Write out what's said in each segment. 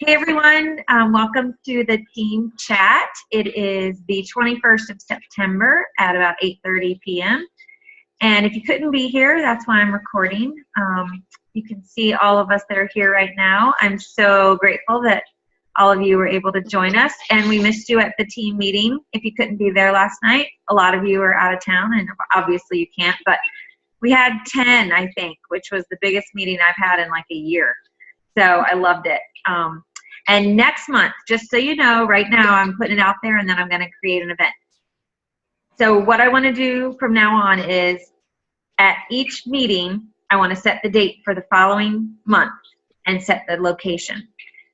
Hey everyone, welcome to the team chat. It is the 21st of September at about 8:30 p.m. And if you couldn't be here, that's why I'm recording. You can see all of us that are here right now. I'm so grateful that all of you were able to join us, and we missed you at the team meeting. If you couldn't be there last night, a lot of you are out of town, and obviously you can't, but we had 10, I think, which was the biggest meeting I've had in like a year. So I loved it. And next month, just so you know, right now I'm putting it out there, and then I'm going to create an event. So what I want to do from now on is at each meeting, I want to set the date for the following month and set the location.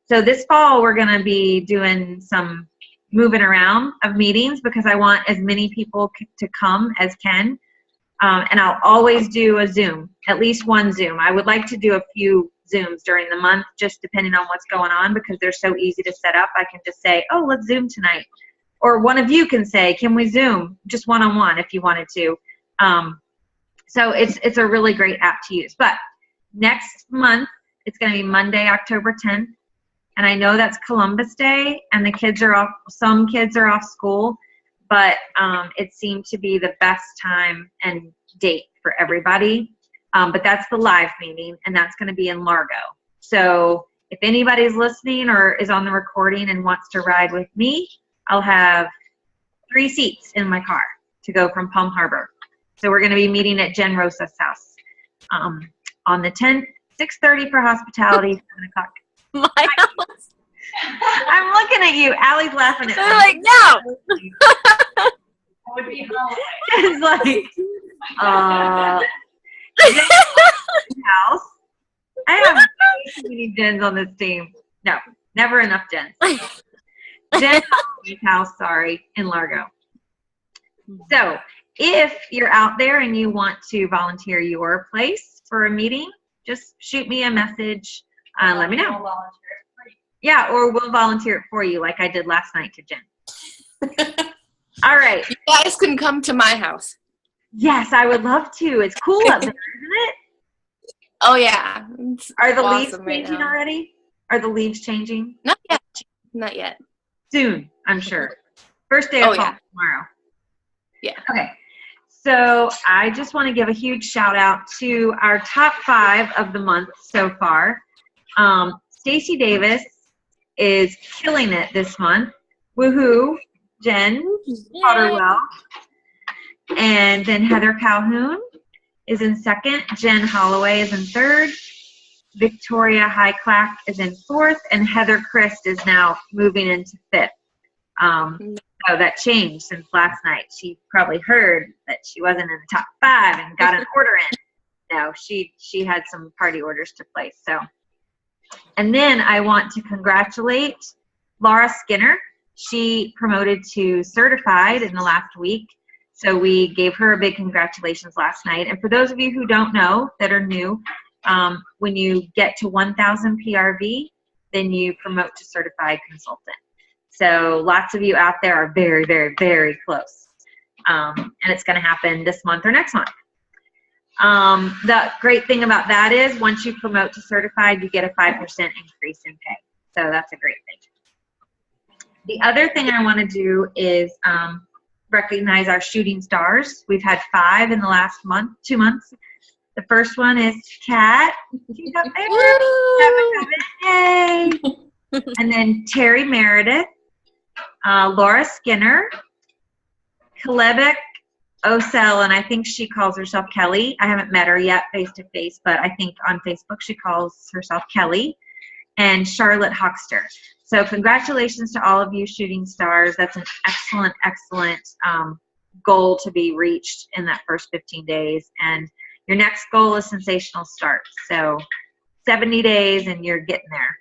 So this fall, we're going to be doing some moving around of meetings because I want as many people to come as can. And I'll always do a Zoom, at least one Zoom. I would like to do a few Zooms during the month, just depending on what's going on, because they're so easy to set up. I can just say, oh, let's Zoom tonight. Or one of you can say, can we Zoom? Just one-on-one if you wanted to. So it's a really great app to use. But next month, it's going to be Monday, October 10th. And I know that's Columbus Day, and the kids are off, some kids are off school, but it seemed to be the best time and date for everybody. But that's the live meeting, and that's going to be in Largo. So if anybody's listening or is on the recording and wants to ride with me, I'll have 3 seats in my car to go from Palm Harbor. So we're going to be meeting at Jen Rosa's house on the 10th, 6:30 for hospitality, 7 o'clock. My house. I'm looking at you. Allie's laughing at me. They're like, no. Would be Halloween. It's like, house. I have too many Jens on this team. No, never enough Jens. Jen's house, sorry, in Largo. So if you're out there and you want to volunteer your place for a meeting, just shoot me a message. Let me know. Yeah, or we'll volunteer it for you like I did last night to Jen. All right. You guys can come to my house. Yes, I would love to. It's cool up there, isn't it? Oh, yeah. Are the leaves Awesome right changing now. already? Are the leaves changing? Not yet. Not yet. Soon, I'm sure. First day of fall yeah. tomorrow. Yeah. Okay. So I just want to give a huge shout out to our top 5 of the month so far. Stacy Davis is killing it this month. Woohoo. Jen taught her well. And then Heather Calhoun is in 2nd. Jen Holloway is in 3rd. Victoria Highclack is in 4th. And Heather Christ is now moving into 5th. So that changed since last night. She probably heard that she wasn't in the top 5 and got an order in. No, she had some party orders to place. So, and then I want to congratulate Laura Skinner. She promoted to certified in the last week. So we gave her a big congratulations last night. And for those of you who don't know, that are new, when you get to 1,000 PRV, then you promote to certified consultant. So lots of you out there are very, very, very close. And it's going to happen this month or next month. The great thing about that is once you promote to certified, you get a 5% increase in pay. So that's a great thing. The other thing I want to do is recognize our shooting stars. We've had 5 in the last 2 months. The first one is Kat. She's up there. Yay! And then Terry Meredith, Laura Skinner, Kalebek Osel, and I think she calls herself Kelly. I haven't met her yet face to face, but I think on Facebook she calls herself Kelly, and Charlotte Hoxter. So congratulations to all of you shooting stars. That's an excellent, excellent goal to be reached in that first 15 days. And your next goal is sensational start. So 70 days and you're getting there.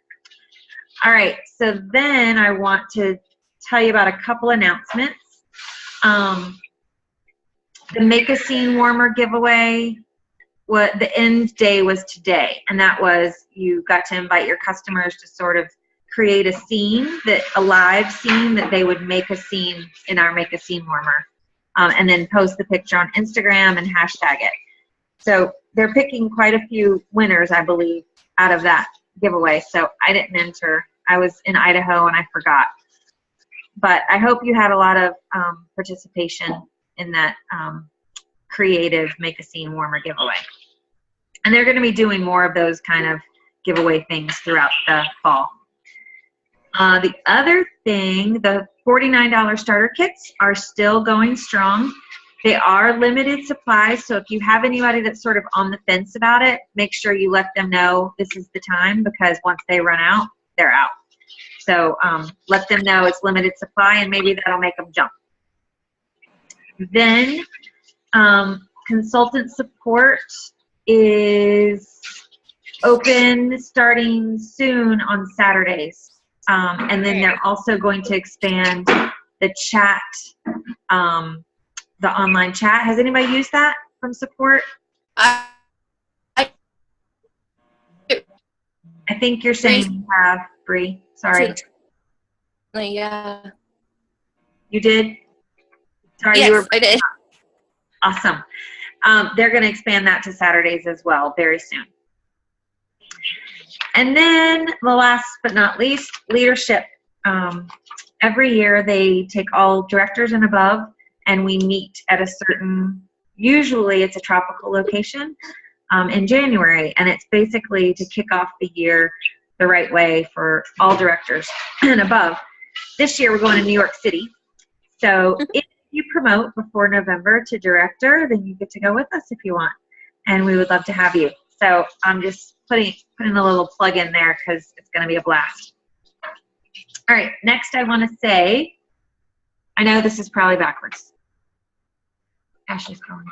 All right, so then I want to tell you about a couple announcements. The Make a Scene Warmer giveaway, the end day was today, and that was you got to invite your customers to sort of create a scene, a live scene that they would make a scene in our Make a Scene Warmer, and then post the picture on Instagram and hashtag it. So they're picking quite a few winners, I believe, out of that giveaway. So I didn't enter. I was in Idaho and I forgot. But I hope you had a lot of participation in that creative Make a Scene Warmer giveaway. And they're going to be doing more of those kind of giveaway things throughout the fall. The other thing, the $49 starter kits are still going strong. They are limited supplies, so if you have anybody that's sort of on the fence about it, make sure you let them know this is the time, because once they run out, they're out. So let them know it's limited supply, and maybe that'll make them jump. Then consultant support is open starting soon on Saturdays. And then they're also going to expand the chat, the online chat. Has anybody used that from support? I think you're saying you have, Bree. Sorry. Yeah. You did? Sorry, yes, I did. Awesome. They're going to expand that to Saturdays as well very soon. And then the last but not least, leadership. Every year they take all directors and above, and we meet at a certain, usually it's a tropical location, in January. And it's basically to kick off the year the right way for all directors and above. This year we're going to New York City. So if you promote before November to director, then you get to go with us if you want. And we would love to have you. So I'm just putting a little plug in there because it's going to be a blast. All right, next I want to say, I know this is probably backwards. Ashley's calling.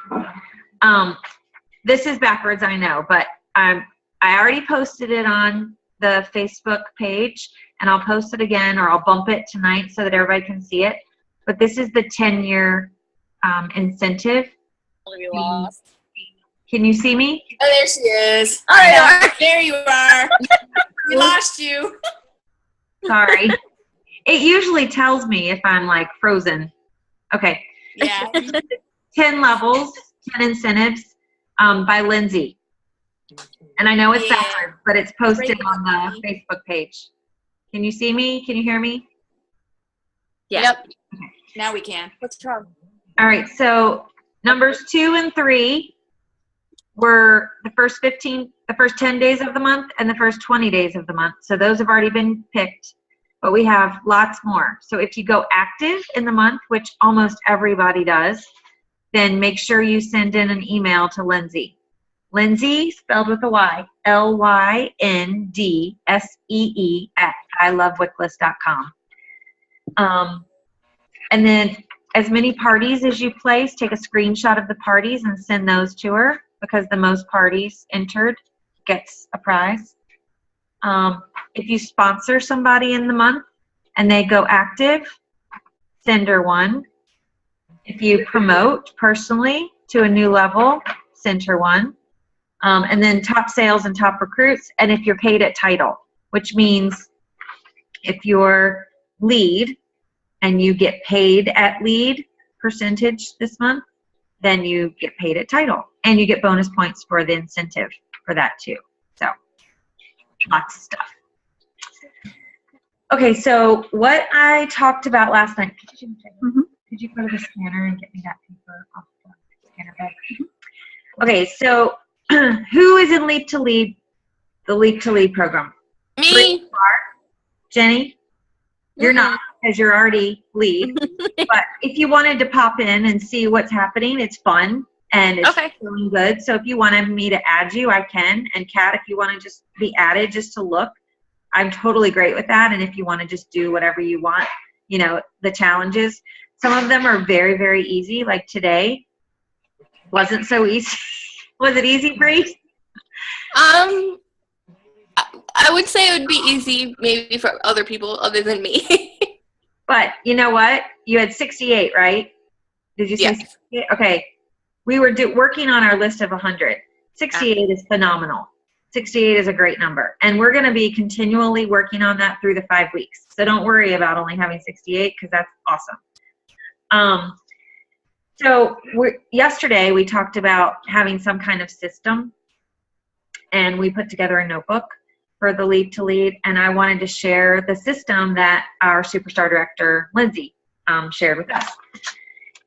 This is backwards, I know, but I already posted it on the Facebook page, and I'll post it again, or I'll bump it tonight so that everybody can see it. But this is the 10-year incentive. We lost. Can you see me? Oh, there she is. Oh, there you are. We lost you. Sorry. It usually tells me if I'm like frozen. Okay. Yeah. 10 levels, 10 incentives by Lindsay. And I know it's backwards, but it's posted on the Facebook page. Can you see me? Can you hear me? Yeah. Yep. Now we can. What's wrong? All right. So numbers 2 and 3 were the first 10 days of the month and the first 20 days of the month. So those have already been picked, but we have lots more. So if you go active in the month, which almost everybody does, then make sure you send in an email to Lindsay. Lindsay, spelled with a Y, LYNDSEE at ilovewickless.com. And then as many parties as you place, take a screenshot of the parties and send those to her, because the most parties entered gets a prize. If you sponsor somebody in the month and they go active, send her one. If you promote personally to a new level, send her one. And then top sales and top recruits, and if you're paid at title, which means if you're lead and you get paid at lead percentage this month, then you get paid at title, and you get bonus points for the incentive for that too. So lots of stuff. Okay, so what I talked about last night, could you go to the scanner and get me that paper off the scanner bag? Okay, so who is in Leap to Lead, the Leap to Lead program? Me. Jenny? You're not, because you're already lead. But if you wanted to pop in and see what's happening, it's fun and it's feeling good. So if you wanted me to add you, I can. And Kat, if you want to just be added just to look, I'm totally great with that. And if you want to just do whatever you want, you know, the challenges, some of them are very, very easy. Like today wasn't so easy. Was it easy, Bree? I would say it would be easy maybe for other people other than me. But you know what? You had 68, right? Did you say 68? Okay. We were working on our list of 100. 68 is phenomenal. 68 is a great number. And we're going to be continually working on that through the 5 weeks. So don't worry about only having 68, because that's awesome. So yesterday we talked about having some kind of system, and we put together a notebook. for the Lead to Lead, and I wanted to share the system that our Superstar Director, Lindsay, shared with us.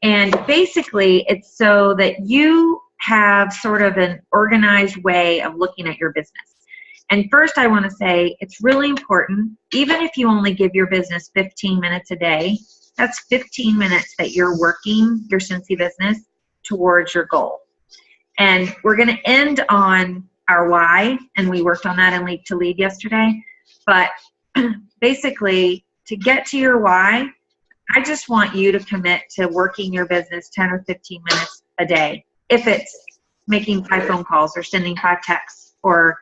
And basically, it's so that you have sort of an organized way of looking at your business. And first, I want to say it's really important, even if you only give your business 15 minutes a day, that's 15 minutes that you're working your Cincy business towards your goal. And we're going to end on our why, and we worked on that in Lead to Lead yesterday. But basically, to get to your why, I just want you to commit to working your business 10 or 15 minutes a day. If it's making 5 phone calls or sending 5 texts or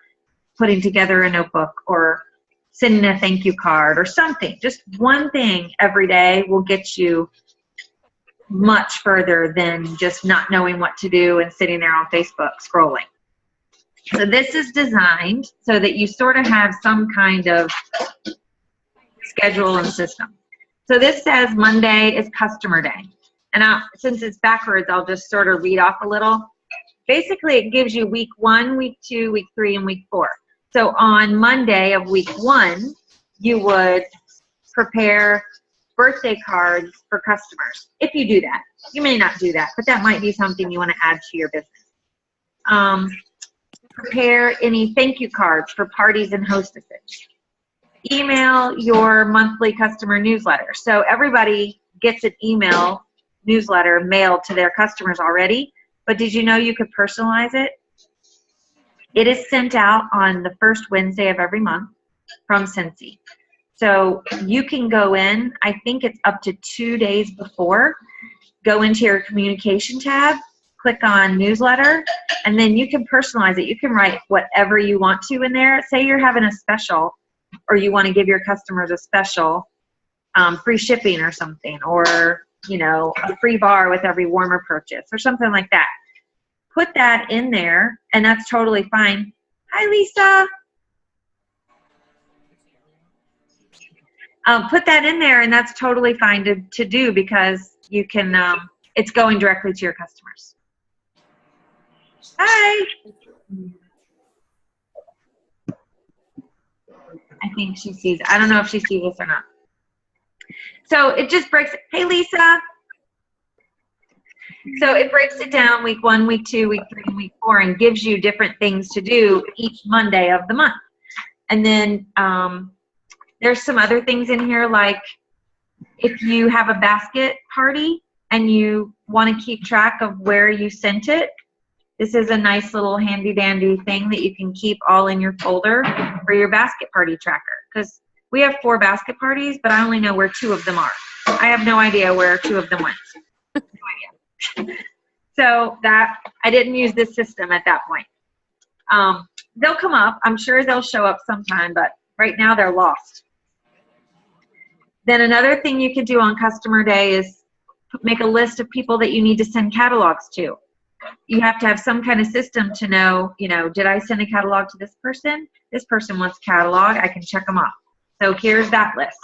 putting together a notebook or sending a thank you card or something. Just one thing every day will get you much further than just not knowing what to do and sitting there on Facebook scrolling. So this is designed so that you sort of have some kind of schedule and system. So this says Monday is customer day. And since it's backwards, I'll just sort of read off a little. Basically, it gives you week 1, week 2, week 3, and week 4. So on Monday of week 1, you would prepare birthday cards for customers. If you do that. You may not do that, but that might be something you want to add to your business. Prepare any thank you cards for parties and hostesses. Email your monthly customer newsletter. So everybody gets an email newsletter mailed to their customers already, but did you know you could personalize it? It is sent out on the first Wednesday of every month from Cincy. So you can go in, I think it's up to 2 days before, go into your communication tab, click on newsletter, and then you can personalize it. You can write whatever you want to in there. Say you're having a special, or you want to give your customers a special, free shipping or something, or a free bar with every warmer purchase or something like that. Put that in there, and that's totally fine. Hi, Lisa. Put that in there, and that's totally fine to do because you can. It's going directly to your customers. Hi. I think she sees. I don't know if she sees us or not. So it just breaks. Hey, Lisa. So it breaks it down week 1, week 2, week 3, and week 4, and gives you different things to do each Monday of the month. And then there's some other things in here, like if you have a basket party and you want to keep track of where you sent it, this is a nice little handy dandy thing that you can keep all in your folder for your basket party tracker. Because we have 4 basket parties, but I only know where 2 of them are. I have no idea where 2 of them went. No idea. So that I didn't use this system at that point. They'll come up. I'm sure they'll show up sometime, but right now they're lost. Then another thing you could do on customer day is make a list of people that you need to send catalogs to. You have to have some kind of system to know, did I send a catalog to this person? This person wants a catalog. I can check them off. So here's that list.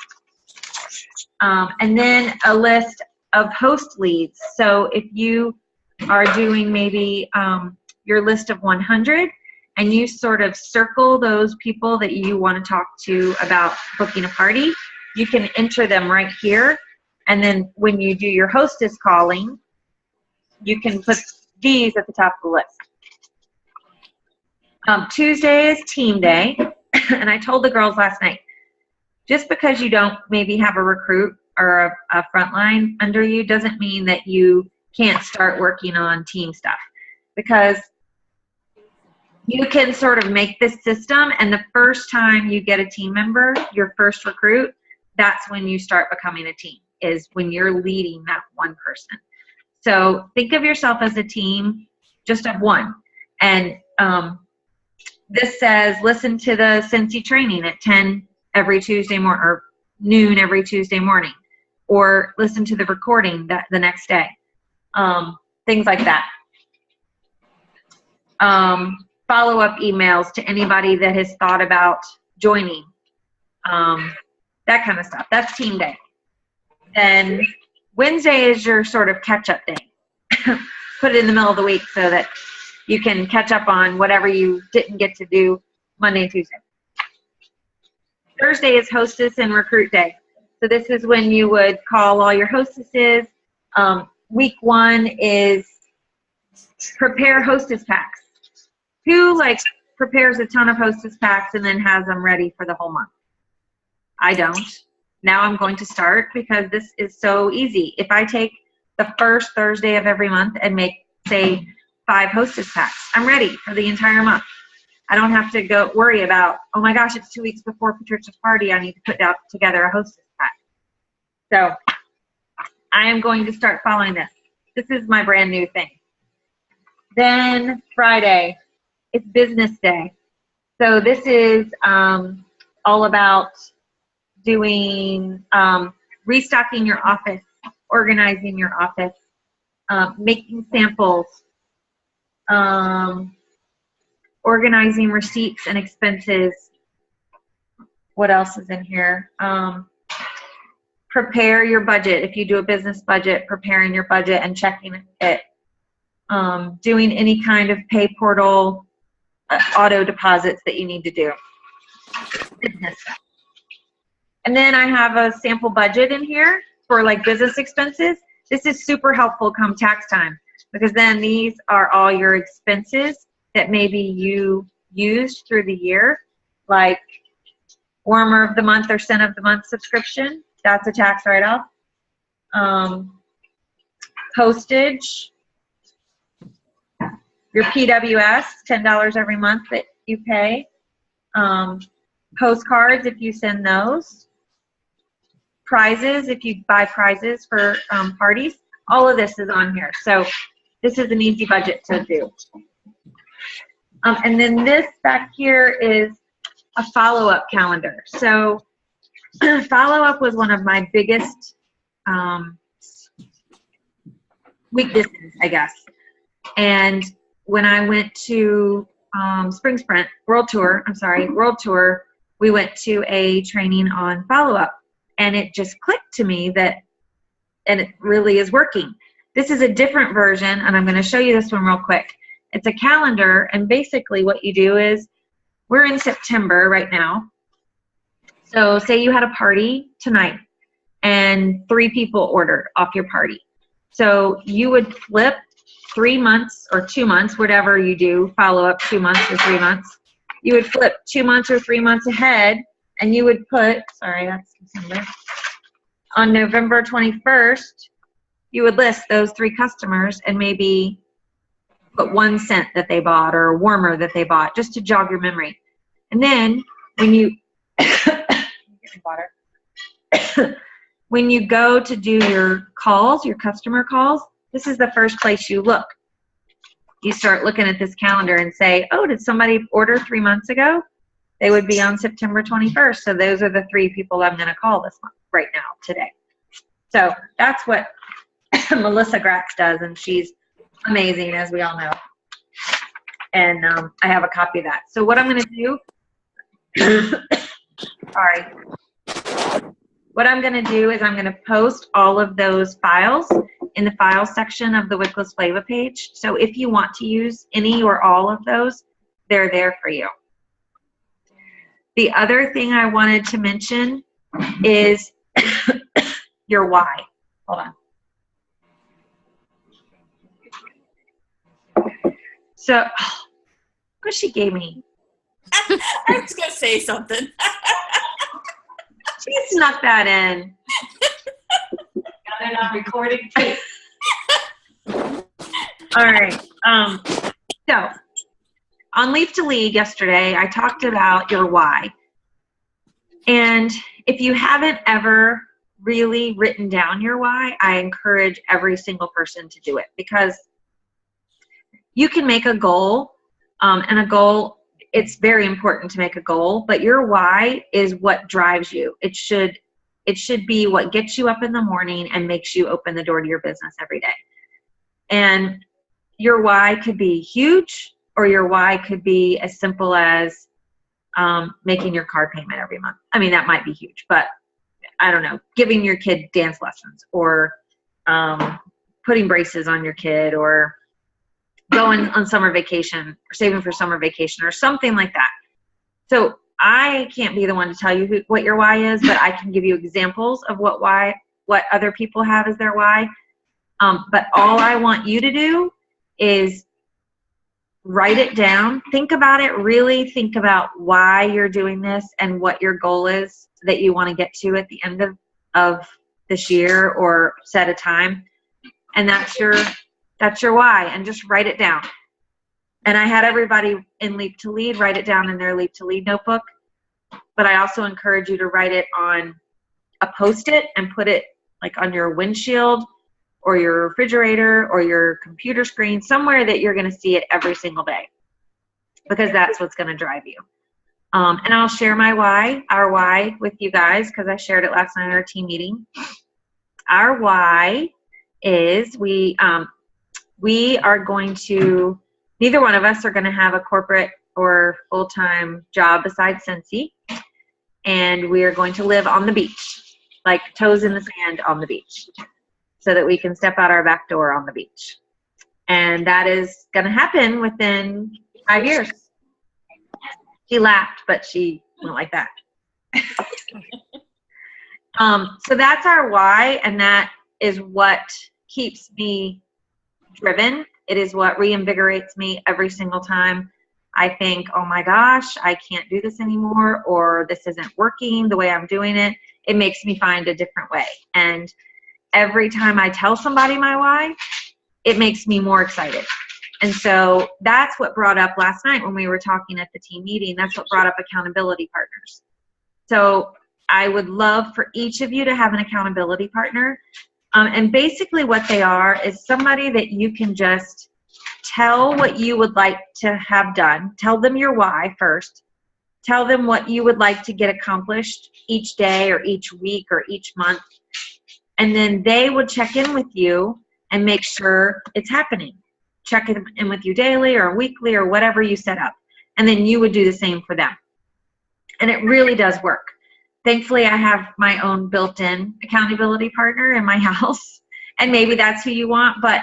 And then a list of host leads. So if you are doing maybe your list of 100 and you sort of circle those people that you want to talk to about booking a party, you can enter them right here. And then when you do your hostess calling, you can put these at the top of the list. Tuesday is team day. And I told the girls last night, just because you don't maybe have a recruit or a frontline under you doesn't mean that you can't start working on team stuff. Because you can sort of make this system, and the first time you get a team member, your first recruit, that's when you start becoming a team, is when you're leading that one person. So think of yourself as a team just of one. And this says listen to the Cincy training at 10 every Tuesday morning, or noon every Tuesday morning, or listen to the recording the next day. Things like that. Follow-up emails to anybody that has thought about joining. That kind of stuff. That's team day. Then Wednesday is your sort of catch-up day. Put it in the middle of the week so that you can catch up on whatever you didn't get to do Monday and Tuesday. Thursday is hostess and recruit day. So this is when you would call all your hostesses. Week 1 is prepare hostess packs. Who prepares a ton of hostess packs and then has them ready for the whole month? I don't. Now I'm going to start because this is so easy. If I take the first Thursday of every month and make, say, 5 hostess packs, I'm ready for the entire month. I don't have to go worry about, oh my gosh, it's 2 weeks before Patricia's party. I need to put together a hostess pack. So I am going to start following this. This is my brand new thing. Then Friday, it's business day. So this is all about doing, restocking your office, organizing your office, making samples, organizing receipts and expenses. What else is in here? Prepare your budget. If you do a business budget, preparing your budget and checking it. Doing any kind of pay portal auto deposits that you need to do. Business stuff. And then I have a sample budget in here for business expenses. This is super helpful come tax time because then these are all your expenses that maybe you used through the year, like warmer of the month or scent of the month subscription. That's a tax write-off. Postage, your PWS, $10 every month that you pay. Postcards, if you send those. Prizes, if you buy prizes for parties. All of this is on here. So this is an easy budget to do. And then this back here is a follow-up calendar. So follow-up was one of my biggest weaknesses, I guess. And when I went to Spring Sprint World Tour, we went to a training on follow-up. And it just clicked to me that, and it really is working. This is a different version, and I'm going to show you this one real quick. It's a calendar, and basically what you do is, we're in September right now. So say you had a party tonight, and 3 people ordered off your party. So you would flip 3 months or 2 months, whatever you do, follow up 2 months or 3 months. You would flip 2 months or 3 months ahead, and you would put, sorry, that's December. On November 21st, you would list those 3 customers and maybe put 1 scent that they bought or a warmer that they bought, just to jog your memory. And then when you when you go to do your calls, your customer calls, this is the first place you look. You start looking at this calendar and say, oh, did somebody order 3 months ago? They would be on September 21st. So those are the 3 people I'm going to call this month, right now, today. So that's what Melissa Grax does, and she's amazing, as we all know. And I have a copy of that. So what I'm going to do, sorry. What I'm going to do is I'm going to post all of those files in the file section of the Wickless FLaVA page. So if you want to use any or all of those, they're there for you. The other thing I wanted to mention is your why. Hold on. So, what she gave me. I was going to say something. She snuck that in. Got it on recording too. All right. So, on Leaf to Lead yesterday, I talked about your why. And if you haven't ever really written down your why, I encourage every single person to do it, because you can make a goal, and a goal, it's very important to make a goal, but your why is what drives you. It should be what gets you up in the morning and makes you open the door to your business every day. And your why could be huge, or your why could be as simple as making your car payment every month. I mean, that might be huge, but I don't know, giving your kid dance lessons, or putting braces on your kid, or going on summer vacation, or saving for summer vacation, or something like that. So I can't be the one to tell you what your why is, but I can give you examples of what other people have as their why. But all I want you to do is write it down. Think about it. Really think about why you're doing this and what your goal is that you want to get to at the end of this year, or set a time. And that's your why, and just write it down. And I had everybody in Leap to Lead write it down in their Leap to Lead notebook. But I also encourage you to write it on a Post-it and put it like on your windshield or your refrigerator or your computer screen, somewhere that you're going to see it every single day, because that's what's going to drive you. And I'll share our why with you guys, because I shared it last night at our team meeting. Our why is we are going to, neither one of us are going to have a corporate or full-time job besides Scentsy, and we are going to live on the beach, like toes in the sand on the beach, so that we can step out our back door on the beach. And that is going to happen within 5 years. She laughed, but she went like that. So that's our why, and that is what keeps me driven. It is what reinvigorates me every single time I think, oh my gosh, I can't do this anymore, or this isn't working the way I'm doing it. It makes me find a different way. And every time I tell somebody my why, it makes me more excited. And so that's what brought up last night when we were talking at the team meeting. That's what brought up accountability partners. So I would love for each of you to have an accountability partner. And basically what they are is somebody that you can just tell what you would like to have done. Tell them your why first. Tell them what you would like to get accomplished each day or each week or each month. And then they would check in with you and make sure it's happening. Check in with you daily or weekly or whatever you set up. And then you would do the same for them. And it really does work. Thankfully, I have my own built-in accountability partner in my house. And maybe that's who you want, but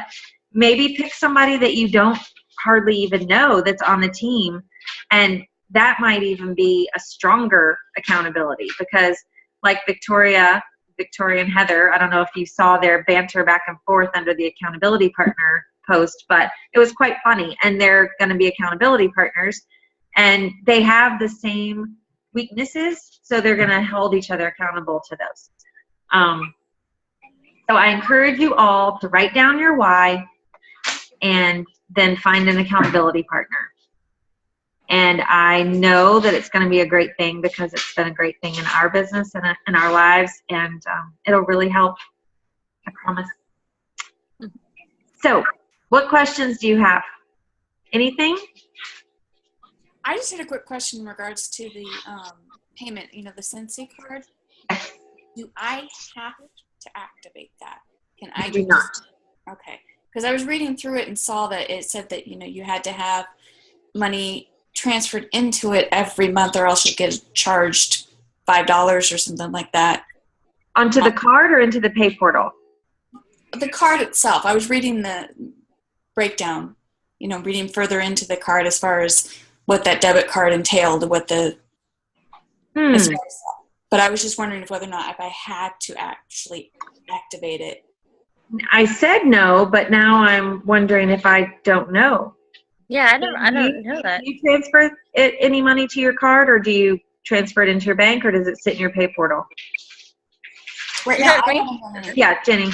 maybe pick somebody that you don't hardly even know that's on the team. And that might even be a stronger accountability, because like Victoria and Heather, I don't know if you saw their banter back and forth under the accountability partner post, but it was quite funny. And they're going to be accountability partners, and they have the same weaknesses, so they're going to hold each other accountable to those. So I encourage you all to write down your why and then find an accountability partner. And I know that it's going to be a great thing, because it's been a great thing in our business and in our lives, and it'll really help, I promise. So what questions do you have? Anything? I just had a quick question in regards to the payment, the Scentsy card. Do I have to activate that? Can I do not? Okay. Because I was reading through it and saw that it said that, you had to have money transferred into it every month, or else you get charged $5 or something like that. Onto the card or into the pay portal? The card itself. I was reading the breakdown, reading further into the card as far as what that debit card entailed, what the but I was just wondering whether or not if I had to actually activate it. I said no, but now I'm wondering if I don't know. Yeah, I don't know that. Do you transfer any money to your card, or do you transfer it into your bank, or does it sit in your pay portal? Right now, yeah, Jenny.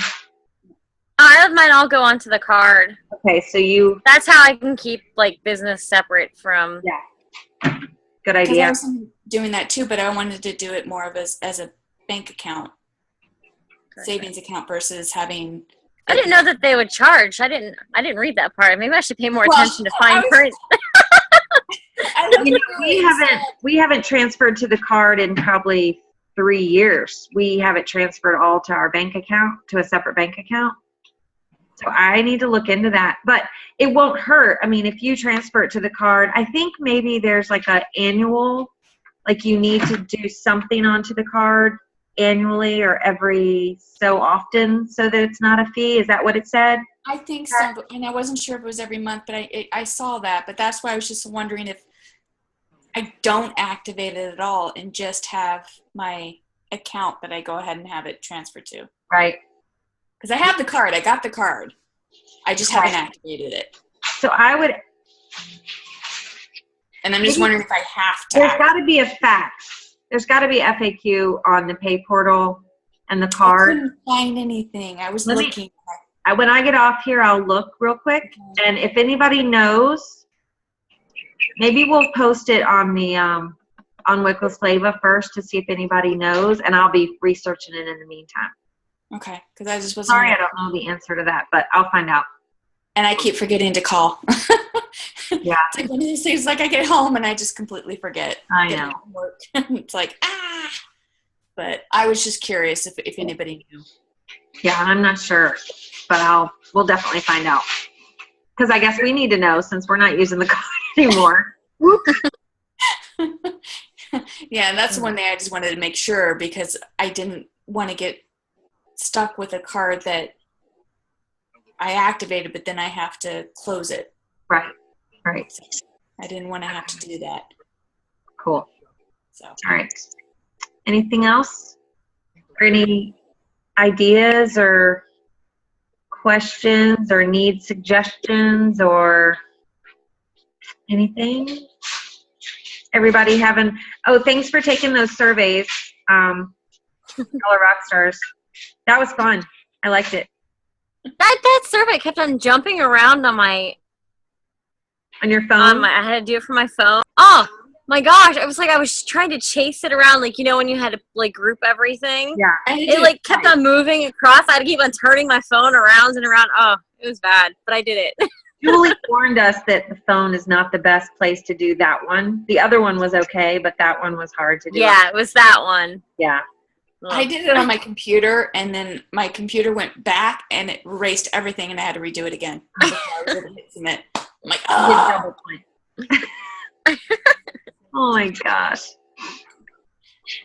I have mine all go onto the card. Okay, so that's how I can keep business separate from. Yeah. Good idea. I was doing that too, but I wanted to do it more of as a bank account, savings account versus having. I didn't know that they would charge. I didn't read that part. Maybe I should pay more attention to fine print. We haven't transferred to the card in probably 3 years. We have it transferred all to our bank account, to a separate bank account. So I need to look into that, but it won't hurt. I mean, if you transfer it to the card, I think maybe there's an annual, you need to do something onto the card annually or every so often so that it's not a fee. Is that what it said? I think so, and I wasn't sure if it was every month, but I saw that. But that's why I was just wondering if I don't activate it at all and just have my account that I go ahead and have it transferred to. Right. Because I have the card. I got the card. I just haven't activated it. So I would. And I'm just wondering if I have to. There's got to be a fax. There's got to be FAQ on the pay portal and the card. I couldn't find anything. I was looking. When I get off here, I'll look real quick. And if anybody knows, maybe we'll post it on the on FLaVA first to see if anybody knows, and I'll be researching it in the meantime. Okay, because I just wasn't. Sorry, I don't know the answer to that, but I'll find out. And I keep forgetting to call. Yeah. It's like one of these things, like I get home and I just completely forget. I know. Work. It's like, But I was just curious if anybody knew. Yeah, I'm not sure, but we'll definitely find out. Because I guess we need to know since we're not using the card anymore. Yeah, and that's the one thing I just wanted to make sure because I didn't want to get stuck with a card that I activated, but then I have to close it. Right. Right. I didn't want to have to do that. Cool. So. All right. Anything else? Or any ideas or questions or need suggestions or anything? Everybody having, thanks for taking those surveys. Y'all are rock stars. That was fun. I liked it. That survey kept on jumping around on your phone? I had to do it from my phone. Oh my gosh! I was trying to chase it around, like when you had to like group everything. Yeah. It kept on moving across. I had to keep on turning my phone around and around. Oh, it was bad, but I did it. Julie warned us that the phone is not the best place to do that one. The other one was okay, but that one was hard to do. Yeah, it was that one. Yeah. I did it on my computer, and then my computer went back, and it erased everything, and I had to redo it again. Before I was able to hit submit. I'm like, oh. Oh, my gosh.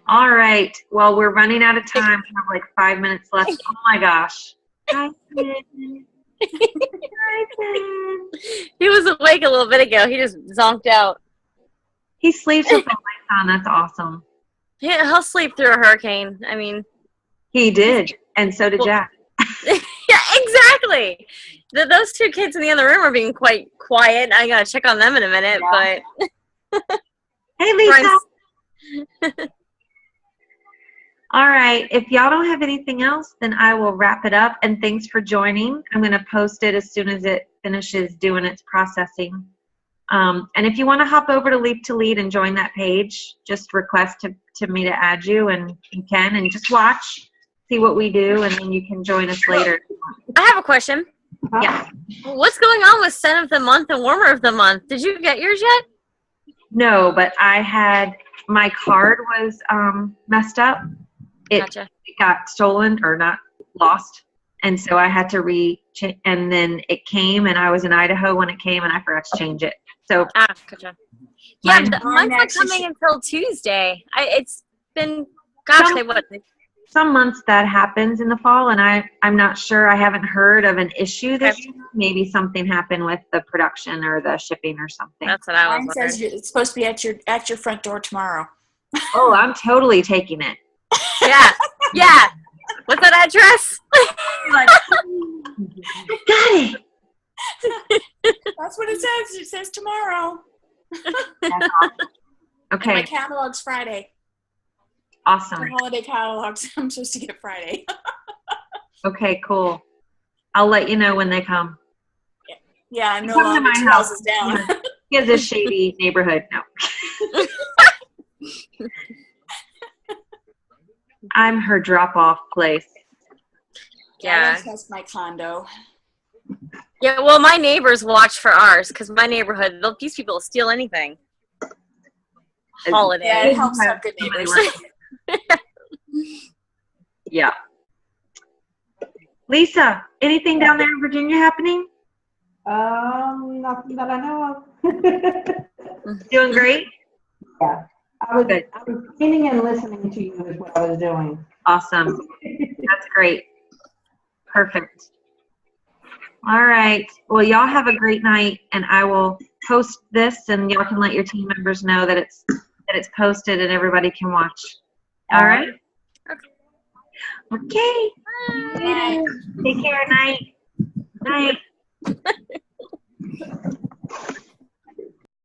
All right. Well, we're running out of time. We have like 5 minutes left. Oh, my gosh. He was awake a little bit ago. He just zonked out. He sleeps with the lights on. That's awesome. Yeah, he'll sleep through a hurricane. I mean, he did, and so did Jack. Yeah, exactly. Those two kids in the other room are being quite quiet. I gotta check on them in a minute, but hey, Lisa. All right. If y'all don't have anything else, then I will wrap it up. And thanks for joining. I'm going to post it as soon as it finishes doing its processing. And if you want to hop over to Leap to Lead and join that page, just request to me to add you, and you can, and just watch, see what we do, and then you can join us later. I have a question. Yeah. What's going on with Scent of the Month and Warmer of the Month? Did you get yours yet? No, but my card was messed up. It got stolen or not lost. And so I had to and then it came, and I was in Idaho when it came, and I forgot to change it. So gotcha. Yeah, mine's not coming until Tuesday. It's been, some months that happens in the fall, and I'm not sure. I haven't heard of an issue this year. Maybe something happened with the production or the shipping or something. That's what I was wondering. Mine says it's supposed to be at your front door tomorrow. Oh, I'm totally taking it. Yeah. Yeah. What's that address? Got it. That's what it says. It says tomorrow. That's awesome. Okay. And my catalog's Friday. Awesome. The holiday catalogs I'm supposed to get Friday. Okay, cool. I'll let you know when they come. Yeah, I'm no longer 2 houses down. He has a shady neighborhood. No. I'm her drop-off place. Yeah. That's my condo. Yeah, well, my neighbors watch for ours because my neighborhood, these people will steal anything. Holiday. Yeah, it helps have good neighbors. Yeah. Lisa, anything down there in Virginia happening? Nothing that I know of. Doing great? Yeah. I was cleaning and listening to you is what I was doing. Awesome. That's great. Perfect. All right. Well, y'all have a great night, and I will post this, and y'all can let your team members know that it's posted and everybody can watch. All right. Okay. Bye. Take care. Night. Night.